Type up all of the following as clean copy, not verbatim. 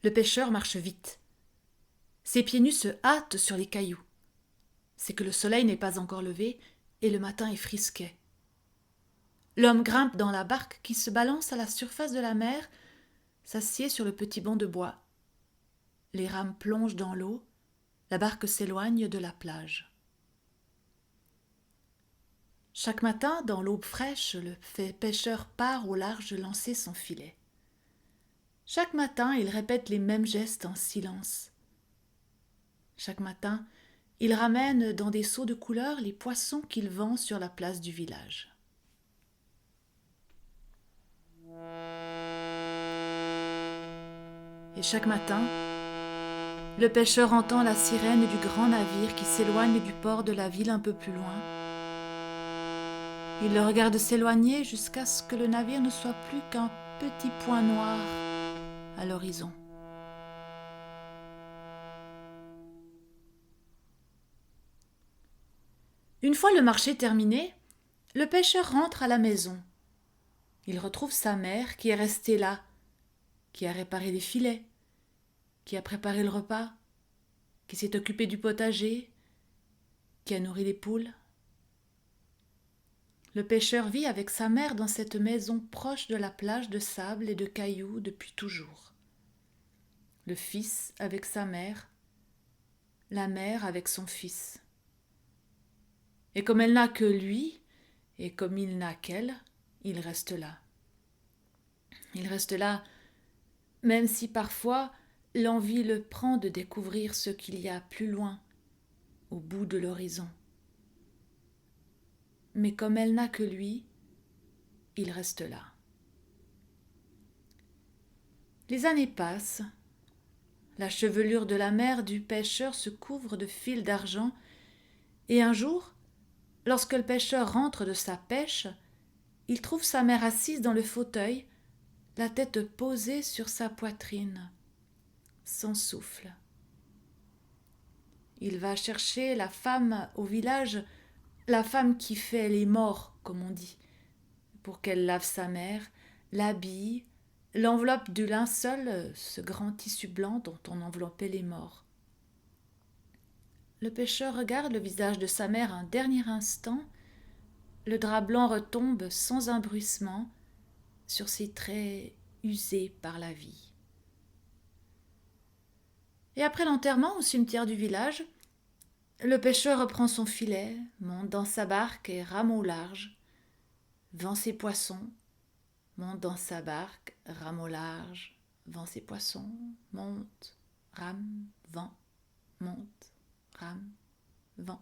Le pêcheur marche vite. Ses pieds nus se hâtent sur les cailloux. C'est que le soleil n'est pas encore levé et le matin est frisquet. L'homme grimpe dans la barque qui se balance à la surface de la mer, s'assied sur le petit banc de bois. Les rames plongent dans l'eau, la barque s'éloigne de la plage. Chaque matin, dans l'aube fraîche, le pêcheur part au large lancer son filet. Chaque matin, il répète les mêmes gestes en silence. Chaque matin, il ramène dans des seaux de couleur les poissons qu'il vend sur la place du village. Et chaque matin, le pêcheur entend la sirène du grand navire qui s'éloigne du port de la ville un peu plus loin. Il le regarde s'éloigner jusqu'à ce que le navire ne soit plus qu'un petit point noir à l'horizon. Une fois le marché terminé, le pêcheur rentre à la maison. Il retrouve sa mère qui est restée là, qui a réparé les filets, qui a préparé le repas, qui s'est occupée du potager, qui a nourri les poules. Le pêcheur vit avec sa mère dans cette maison proche de la plage de sable et de cailloux depuis toujours. Le fils avec sa mère, la mère avec son fils. Et comme elle n'a que lui, et comme il n'a qu'elle, il reste là. Il reste là, même si parfois l'envie le prend de découvrir ce qu'il y a plus loin, au bout de l'horizon. Mais comme elle n'a que lui, il reste là. Les années passent. La chevelure de la mère du pêcheur se couvre de fils d'argent, et un jour, lorsque le pêcheur rentre de sa pêche, il trouve sa mère assise dans le fauteuil, la tête posée sur sa poitrine, sans souffle. Il va chercher la femme au village, la femme qui fait les morts, comme on dit, pour qu'elle lave sa mère, l'habille, l'enveloppe du linceul, ce grand tissu blanc dont on enveloppait les morts. Le pêcheur regarde le visage de sa mère un dernier instant, le drap blanc retombe sans un bruissement sur ses traits usés par la vie. Et après l'enterrement au cimetière du village, le pêcheur reprend son filet, monte dans sa barque et rame au large, vend ses poissons, monte dans sa barque, rame au large, vend ses poissons, monte, rame, vend, monte, rame, vend.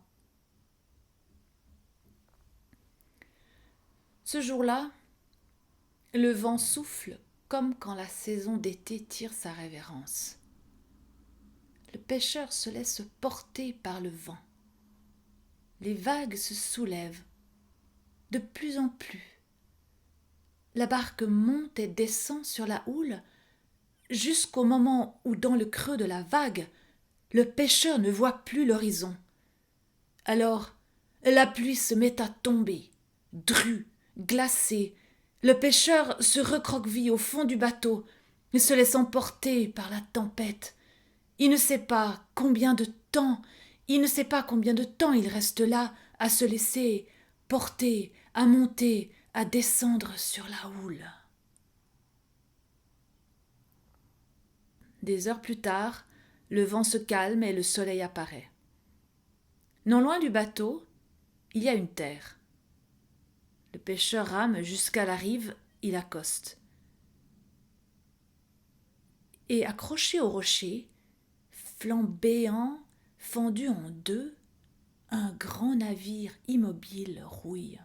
Ce jour-là, le vent souffle comme quand la saison d'été tire sa révérence. Le pêcheur se laisse porter par le vent. Les vagues se soulèvent de plus en plus. La barque monte et descend sur la houle jusqu'au moment où, dans le creux de la vague, le pêcheur ne voit plus l'horizon. Alors, la pluie se met à tomber, drue, glacée. Le pêcheur se recroqueville au fond du bateau, se laissant porter par la tempête. Il ne sait pas combien de temps, il ne sait pas combien de temps il reste là, à se laisser porter, à monter, à descendre sur la houle. Des heures plus tard, le vent se calme et le soleil apparaît. Non loin du bateau, il y a une terre. Le pêcheur rame jusqu'à la rive, il accoste. Et accroché au rocher, flambéant, fendu en deux, un grand navire immobile rouille.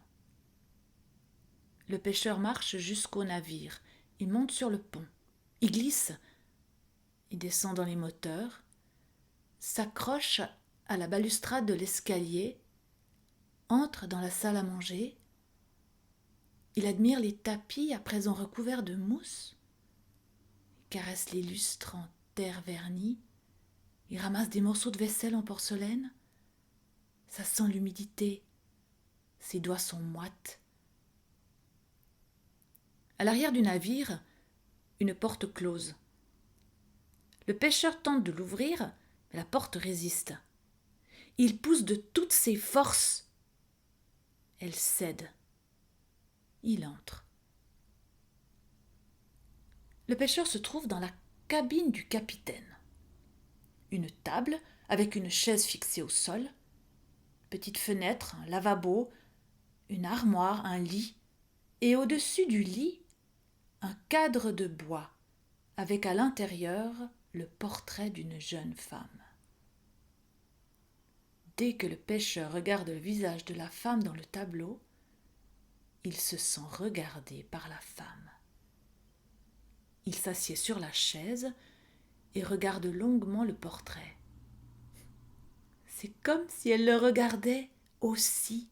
Le pêcheur marche jusqu'au navire. Il monte sur le pont. Il glisse. Il descend dans les moteurs, s'accroche à la balustrade de l'escalier, entre dans la salle à manger. Il admire les tapis à présent recouverts de mousse. Il caresse les lustres en terre vernie. Il ramasse des morceaux de vaisselle en porcelaine. Ça sent l'humidité. Ses doigts sont moites. À l'arrière du navire, une porte close. Le pêcheur tente de l'ouvrir, mais la porte résiste. Il pousse de toutes ses forces. Elle cède. Il entre. Le pêcheur se trouve dans la cabine du capitaine. Une table avec une chaise fixée au sol, petite fenêtre, un lavabo, une armoire, un lit, et au-dessus du lit, un cadre de bois avec à l'intérieur le portrait d'une jeune femme. Dès que le pêcheur regarde le visage de la femme dans le tableau, il se sent regardé par la femme. Il s'assied sur la chaise et regarde longuement le portrait. C'est comme si elle le regardait aussi.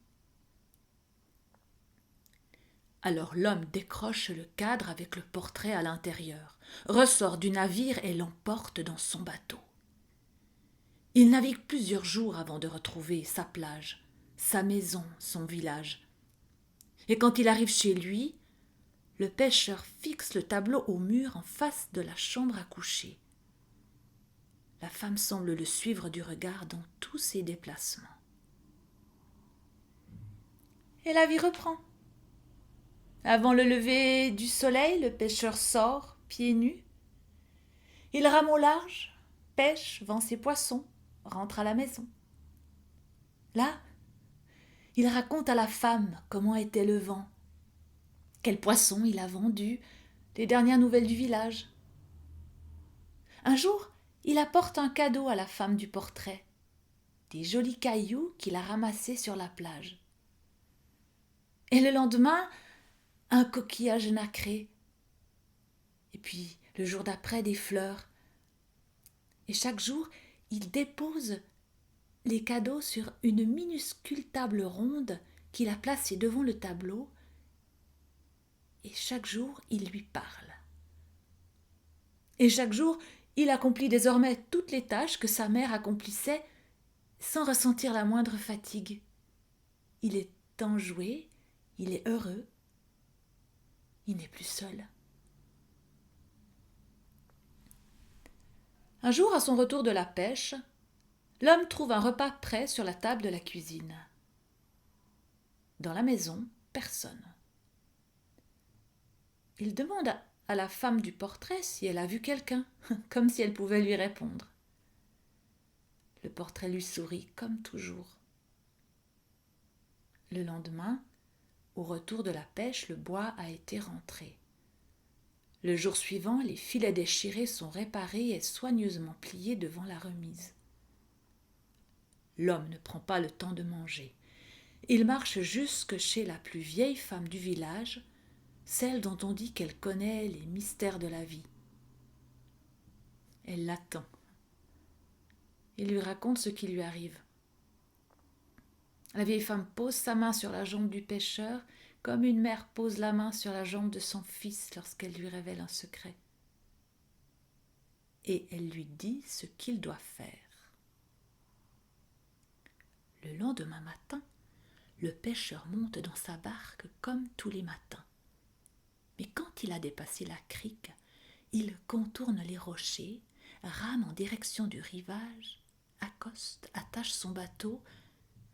Alors l'homme décroche le cadre avec le portrait à l'intérieur, ressort du navire et l'emporte dans son bateau. Il navigue plusieurs jours avant de retrouver sa plage, sa maison, son village. Et quand il arrive chez lui, le pêcheur fixe le tableau au mur en face de la chambre à coucher. La femme semble le suivre du regard dans tous ses déplacements. Et la vie reprend. Avant le lever du soleil, le pêcheur sort, pieds nus. Il rame au large, pêche, vend ses poissons, rentre à la maison. Là, il raconte à la femme comment était le vent, quel poisson il a vendu, les dernières nouvelles du village. Un jour, il apporte un cadeau à la femme du portrait, des jolis cailloux qu'il a ramassés sur la plage. Et le lendemain, un coquillage nacré. Et puis, le jour d'après, des fleurs. Et chaque jour, il dépose les cadeaux sur une minuscule table ronde qu'il a placée devant le tableau. Et chaque jour, il lui parle. Et chaque jour, il accomplit désormais toutes les tâches que sa mère accomplissait sans ressentir la moindre fatigue. Il est enjoué, il est heureux, il n'est plus seul. Un jour, à son retour de la pêche, l'homme trouve un repas prêt sur la table de la cuisine. Dans la maison, personne. Il demande à la femme du portrait si elle a vu quelqu'un, comme si elle pouvait lui répondre. Le portrait lui sourit comme toujours. Le lendemain, au retour de la pêche, le bois a été rentré. Le jour suivant, les filets déchirés sont réparés et soigneusement pliés devant la remise. L'homme ne prend pas le temps de manger. Il marche jusque chez la plus vieille femme du village, celle dont on dit qu'elle connaît les mystères de la vie. Elle l'attend. Il lui raconte ce qui lui arrive. La vieille femme pose sa main sur la jambe du pêcheur, comme une mère pose la main sur la jambe de son fils lorsqu'elle lui révèle un secret. Et elle lui dit ce qu'il doit faire. Le lendemain matin, le pêcheur monte dans sa barque comme tous les matins. Mais quand il a dépassé la crique, il contourne les rochers, rame en direction du rivage, accoste, attache son bateau,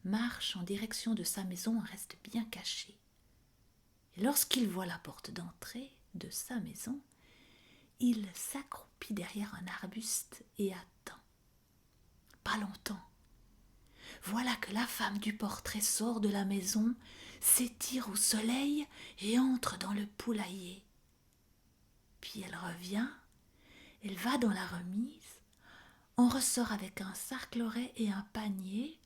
marche en direction de sa maison et reste bien caché. Et lorsqu'il voit la porte d'entrée de sa maison, il s'accroupit derrière un arbuste et attend. Pas longtemps. Voilà que la femme du portrait sort de la maison, s'étire au soleil et entre dans le poulailler. Puis elle revient, elle va dans la remise, en ressort avec un sarcloret et un panier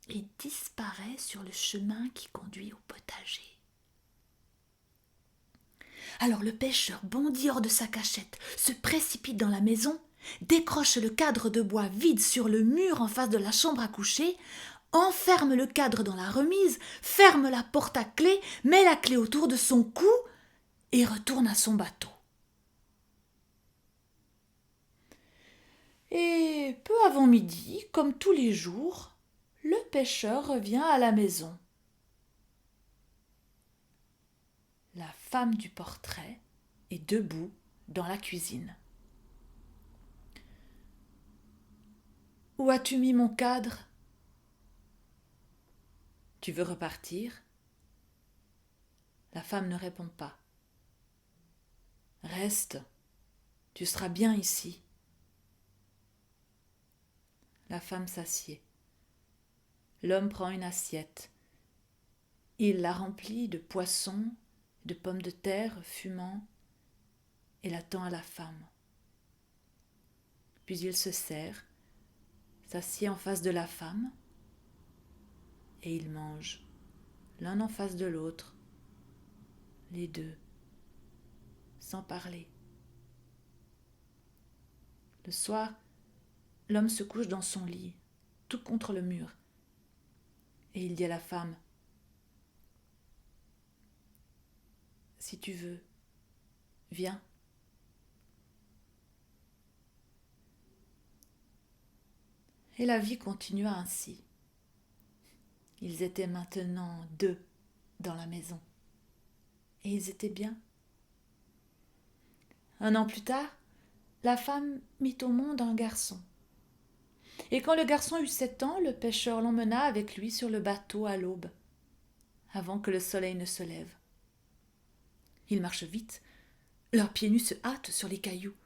et disparaît sur le chemin qui conduit au potager. Alors le pêcheur bondit hors de sa cachette, se précipite dans la maison, décroche le cadre de bois vide sur le mur en face de la chambre à coucher, enferme le cadre dans la remise, ferme la porte à clé, met la clé autour de son cou et retourne à son bateau. Et peu avant midi, comme tous les jours, le pêcheur revient à la maison. La femme du portrait est debout dans la cuisine. Où as-tu mis mon cadre ? Tu veux repartir ? La femme ne répond pas. Reste, tu seras bien ici. La femme s'assied. L'homme prend une assiette. Il la remplit de poissons, de pommes de terre fumant et la tend à la femme. Puis il se sert, s'assied en face de la femme et ils mangent, l'un en face de l'autre, les deux, sans parler. Le soir, l'homme se couche dans son lit, tout contre le mur, et il dit à la femme : « Si tu veux, viens. » Et la vie continua ainsi. Ils étaient maintenant 2 dans la maison, et ils étaient bien. 1 an plus tard, la femme mit au monde un garçon. Et quand le garçon eut 7 ans, le pêcheur l'emmena avec lui sur le bateau à l'aube, avant que le soleil ne se lève. Ils marchent vite, leurs pieds nus se hâtent sur les cailloux.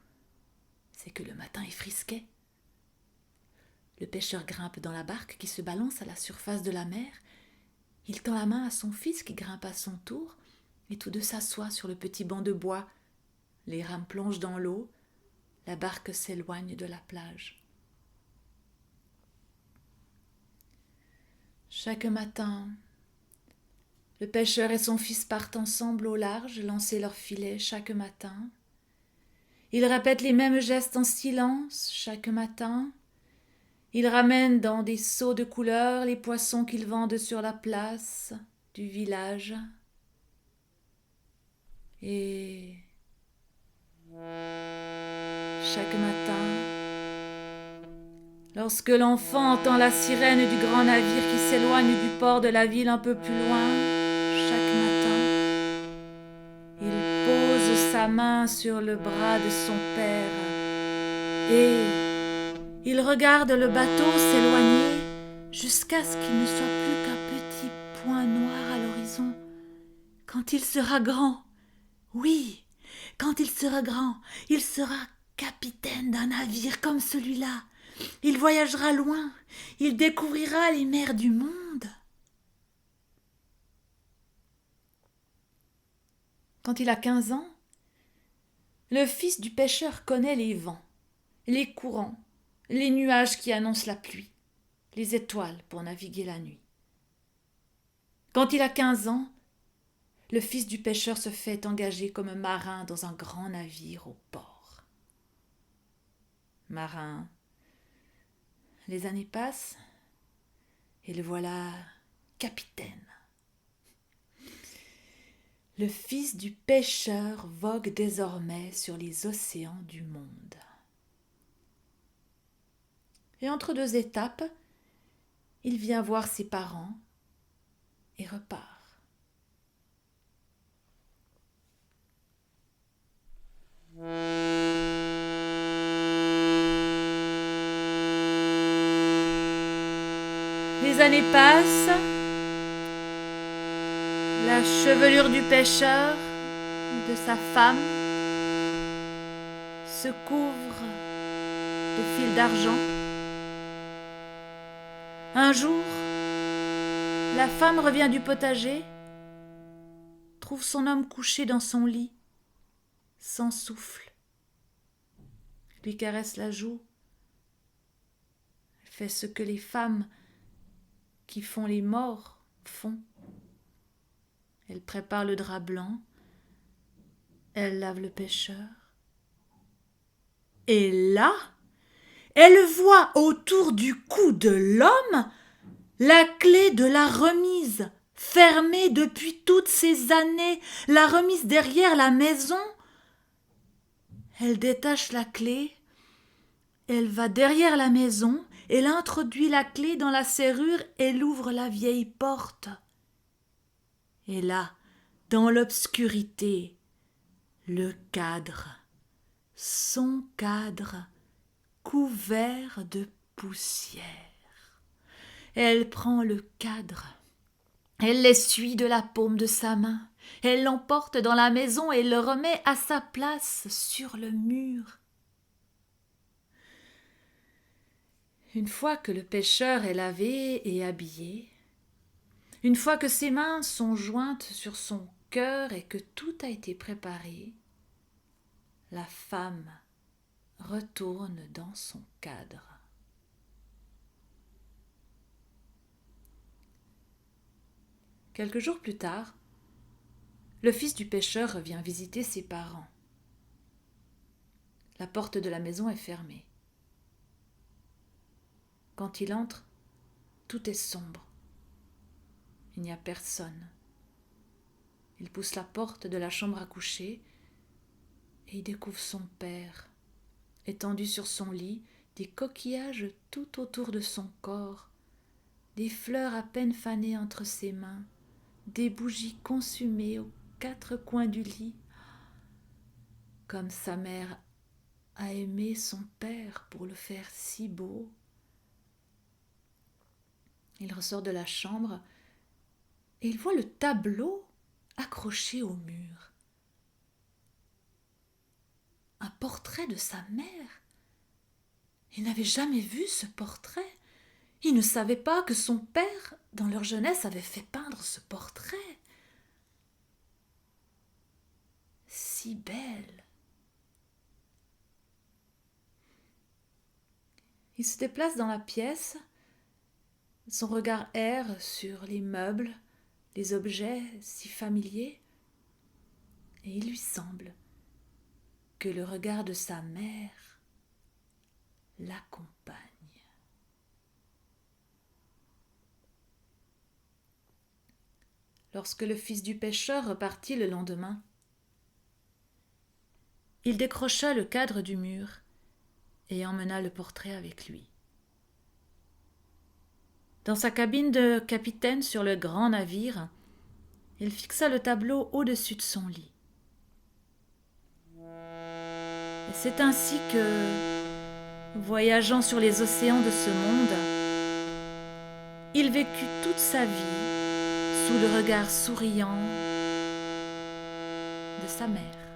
C'est que le matin est frisquet. Le pêcheur grimpe dans la barque qui se balance à la surface de la mer. Il tend la main à son fils qui grimpe à son tour, et tous deux s'assoient sur le petit banc de bois. Les rames plongent dans l'eau, la barque s'éloigne de la plage. Chaque matin, le pêcheur et son fils partent ensemble au large, lancer leurs filets chaque matin. Ils répètent les mêmes gestes en silence chaque matin. Ils ramènent dans des seaux de couleur les poissons qu'ils vendent sur la place du village. Et chaque matin, lorsque l'enfant entend la sirène du grand navire qui s'éloigne du port de la ville un peu plus loin, chaque matin, il pose sa main sur le bras de son père et il regarde le bateau s'éloigner jusqu'à ce qu'il ne soit plus qu'un petit point noir à l'horizon. Quand il sera grand, oui, quand il sera grand, il sera capitaine d'un navire comme celui-là. Il voyagera loin, il découvrira les mers du monde. Quand il a 15 ans, le fils du pêcheur connaît les vents, les courants, les nuages qui annoncent la pluie, les étoiles pour naviguer la nuit. Quand il a 15 ans, le fils du pêcheur se fait engager comme marin dans un grand navire au port. Marin, les années passent et le voilà capitaine. Le fils du pêcheur vogue désormais sur les océans du monde. Et entre 2 étapes, il vient voir ses parents et repart. Les années passent, la chevelure du pêcheur, de sa femme, se couvre de fils d'argent. Un jour, la femme revient du potager, trouve son homme couché dans son lit, sans souffle, lui caresse la joue, fait ce que les femmes qui font les morts font. Elle prépare le drap blanc, elle lave le pêcheur. Et là, elle voit autour du cou de l'homme la clé de la remise, fermée depuis toutes ces années, la remise derrière la maison. Elle détache la clé, elle va derrière la maison, elle introduit la clé dans la serrure, elle ouvre la vieille porte. Et là, dans l'obscurité, le cadre, son cadre, couvert de poussière. Elle prend le cadre, elle l'essuie de la paume de sa main, elle l'emporte dans la maison et le remet à sa place sur le mur. Une fois que le pêcheur est lavé et habillé, une fois que ses mains sont jointes sur son cœur et que tout a été préparé, la femme retourne dans son cadre. Quelques jours plus tard, le fils du pêcheur revient visiter ses parents. La porte de la maison est fermée. Quand il entre, tout est sombre. Il n'y a personne. Il pousse la porte de la chambre à coucher et il découvre son père, étendu sur son lit, des coquillages tout autour de son corps, des fleurs à peine fanées entre ses mains, des bougies consumées aux 4 coins du lit. Comme sa mère a aimé son père pour le faire si beau. Il ressort de la chambre et il voit le tableau accroché au mur. Un portrait de sa mère. Il n'avait jamais vu ce portrait. Il ne savait pas que son père, dans leur jeunesse, avait fait peindre ce portrait. Si belle. Il se déplace dans la pièce. Son regard erre sur les meubles, les objets si familiers. Et il lui semble que le regard de sa mère l'accompagne. Lorsque le fils du pêcheur repartit le lendemain, il décrocha le cadre du mur et emmena le portrait avec lui. Dans sa cabine de capitaine sur le grand navire, il fixa le tableau au-dessus de son lit. Et c'est ainsi que, voyageant sur les océans de ce monde, il vécut toute sa vie sous le regard souriant de sa mère.